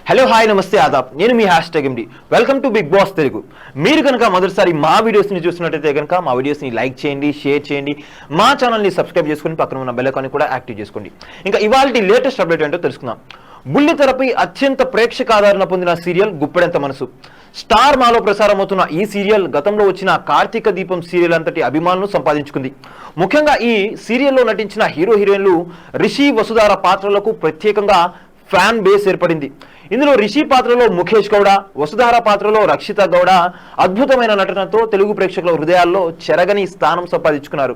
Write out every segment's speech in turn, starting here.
Hello hi నమస్తే ఆదాబ్ నేను మీ #MD welcome to Bigg Boss Telugu. మీరు కనుక మొదటిసారి మా వీడియోస్ని చూస్తున్నట్టయితే కనుక మా వీడియోస్ని లైక్ చేయండి, షేర్ చేయండి, మా ఛానల్ని సబ్స్క్రైబ్ చేసుకుని పక్కన ఉన్న బెల్ ఐకాన్ని కూడా యాక్టివ్ చేసుకోండి. ఇంకా ఇవాల్టి లేటెస్ట్ అప్డేట్ ఏంటో తెలుసుకుందాం. బుల్లితెరపై అత్యంత ప్రేక్షక ఆదరణ పొందిన సీరియల్ గుప్పెడంత మనసు. స్టార్ మాలో ప్రసారమవుతున్న ఈ సీరియల్ గతంలో వచ్చిన కార్తీక దీపం సీరియల్ అంతటి అభిమానులను సంపాదించుకుంది. ముఖ్యంగా ఈ సీరియల్లో నటించిన హీరో హీరోయిన్లు రిషి, వసుధార పాత్రలకు ప్రత్యేకంగా ఫ్యాన్ బేస్ ఏర్పడింది. ఇందులో రిషి పాత్రలో ముఖేష్ గౌడ, వసుధార పాత్రలో రక్షిత గౌడ అద్భుతమైన నటనతో తెలుగు ప్రేక్షకుల హృదయాల్లో చెరగని స్థానం సంపాదించుకున్నారు.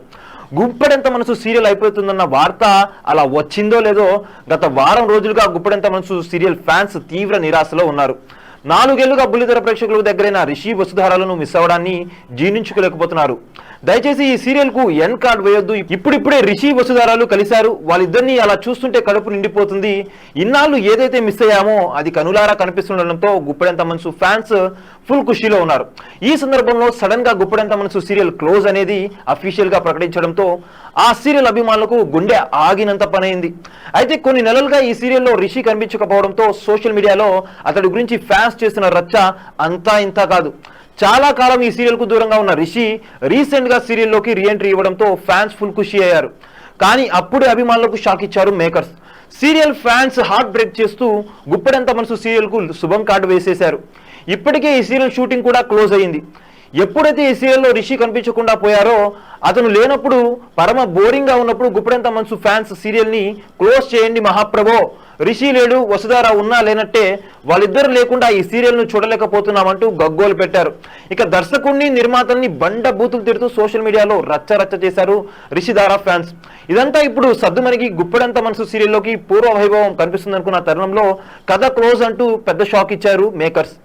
గుప్పెడంత మనసు సీరియల్ అయిపోతుందన్న వార్త అలా వచ్చిందో లేదో గత వారం రోజులుగా గుప్పెడంత మనసు సీరియల్ ఫ్యాన్స్ తీవ్ర నిరాశలో ఉన్నారు. 4 ఏళ్లుగా బుల్లితెర ప్రేక్షకులకు దగ్గరైన రిషి, వసుధారాలను మిస్ అవ్వడాన్ని జీర్ణించుకోలేకపోతున్నారు. దయచేసి ఈ సీరియల్ కు ఎన్ కార్డ్ వేయొద్దు. ఇప్పుడిప్పుడే రిషి, వసుధారాలు కలిశారు, వాళ్ళిద్దరిని అలా చూస్తుంటే కడుపు నిండిపోతుంది. ఇన్నాళ్ళు ఏదైతే మిస్ అయ్యామో అది కనులారా కనిపిస్తుండడంతో గుప్పెడంత మనసు ఫ్యాన్స్ ఫుల్ ఖుషీలో ఉన్నారు. ఈ సందర్భంలో సడన్ గా గుప్పెడంత మనసు సీరియల్ క్లోజ్ అనేది అఫీషియల్ గా ప్రకటించడంతో ఆ సీరియల్ అభిమానులకు గుండె ఆగినంత పనైంది. అయితే కొన్ని నెలలుగా ఈ సీరియల్లో రిషి కనిపించకపోవడంతో సోషల్ మీడియాలో అతడి గురించి ఫ్యాన్స్ చేసిన రచ్చ అంతా ఇంతా కాదు. చాలా కాలం ఈ సీరియల్ కు దూరంగా ఉన్న రిషి రీసెంట్ గా సీరియల్లోకి రీఎంట్రీ ఇవ్వడంతో ఫ్యాన్స్ ఫుల్ ఖుషి అయ్యారు. కానీ అప్పుడే అభిమానులకు షాక్ ఇచ్చారు makers. Serial fans heart break చేస్తూ గుప్పెడంత మనసు సీరియల్ కు శుభం కార్డు వేసేశారు. ఇప్పటికే ఈ సీరియల్ షూటింగ్ కూడా క్లోజ్ అయ్యింది. ఎప్పుడైతే ఈ సీరియల్లో రిషి కనిపించకుండా పోయారో, అతను లేనప్పుడు పరమ బోరింగ్ గా ఉన్నప్పుడు గుప్పెడంత మనసు ఫ్యాన్స్ సీరియల్ ని క్లోజ్ చేయండి మహాప్రభో, రిషి లేడు, వసుధార ఉన్నా లేనట్టే, వాళ్ళిద్దరు లేకుండా ఈ సీరియల్ ను చూడలేకపోతున్నామంటూ గగ్గోలు పెట్టారు. ఇక దర్శకుడిని, నిర్మాతల్ని బండ బూతులు తిడుతూ సోషల్ మీడియాలో రచ్చ చేశారు రిషిధార ఫ్యాన్స్. ఇదంతా ఇప్పుడు సద్దుమణికి గుప్పెడంత మనసు సీరియల్లోకి పూర్వ వైభవం కనిపిస్తుంది అనుకున్న తరుణంలో కథ క్లోజ్ అంటూ పెద్ద షాక్ ఇచ్చారు మేకర్స్.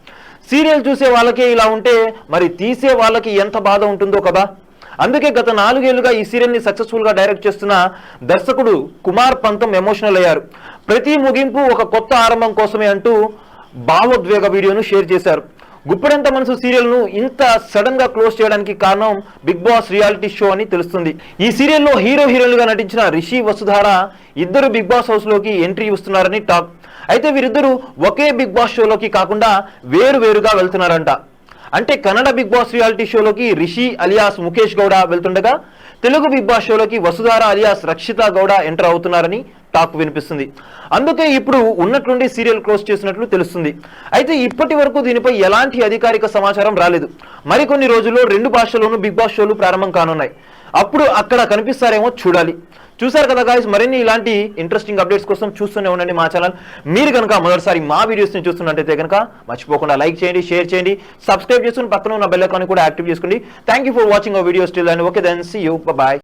సీరియల్ చూసే వాళ్ళకే ఇలా ఉంటే మరి తీసే వాళ్ళకి ఎంత బాధ ఉంటుందో కదా. అందుకే గత 4 ఏళ్లుగా ఈ సీరియల్ ని సక్సెస్ఫుల్ గా డైరెక్ట్ చేస్తున్న దర్శకుడు కుమార్ పంతం ఎమోషనల్ అయ్యారు. ప్రతి ముగింపు ఒక కొత్త ఆరంభం కోసమే అంటూ భావోద్వేగ వీడియోను షేర్ చేశారు. గుప్పెడంత మనసు సీరియల్ ను ఇంత సడన్ గా క్లోజ్ చేయడానికి కారణం బిగ్ బాస్ రియాలిటీ షో అని తెలుస్తుంది. ఈ సీరియల్లో హీరో హీరోయిన్లుగా నటించిన రిషి, వసుధార ఇద్దరు బిగ్ బాస్ హౌస్ లోకి ఎంట్రీ ఇస్తున్నారని టాక్. అయితే వీరిద్దరూ ఒకే బిగ్ బాస్ షోలోకి కాకుండా వేరువేరుగా వెళ్తున్నారంట. అంటే కన్నడ బిగ్ బాస్ రియాలిటీ షోలోకి రిషి అలియాస్ ముఖేష్ గౌడ వెళ్తుండగా, తెలుగు బిగ్ బాస్ షోలోకి వసుధార అలియాస్ రక్షిత గౌడ ఎంటర్ అవుతున్నారని టాక్ వినిపిస్తుంది. అందుకే ఇప్పుడు ఉన్నట్లుండి సీరియల్ క్లోజ్ చేసినట్లు తెలుస్తుంది. అయితే ఇప్పటి వరకు దీనిపై ఎలాంటి అధికారిక సమాచారం రాలేదు. మరికొన్ని రోజుల్లో 2 భాషల్లోనూ బిగ్ బాస్ షోలు ప్రారంభం కానున్నాయి. అప్పుడు అక్కడ కనిపిస్తారేమో చూడాలి. చూసారు కదా గాయస్, మరిన్ని ఇలాంటి ఇంట్రెస్టింగ్ అప్డేట్స్ కోసం చూస్తూనే ఉండండి మా ఛానల్. మీరు కనుక మొదటిసారి మా వీడియోస్ని చూస్తున్నట్టయితే కనుక మర్చిపోకుండా లైక్ చేయండి, షేర్ చేయండి, సబ్స్క్రైబ్ చేసుకుని పక్కన ఉన్న బెల్ ఐకాన్ కూడా యాక్టివ్ చేసుకోండి. Thank you for watching our videos till and okay then see you, by.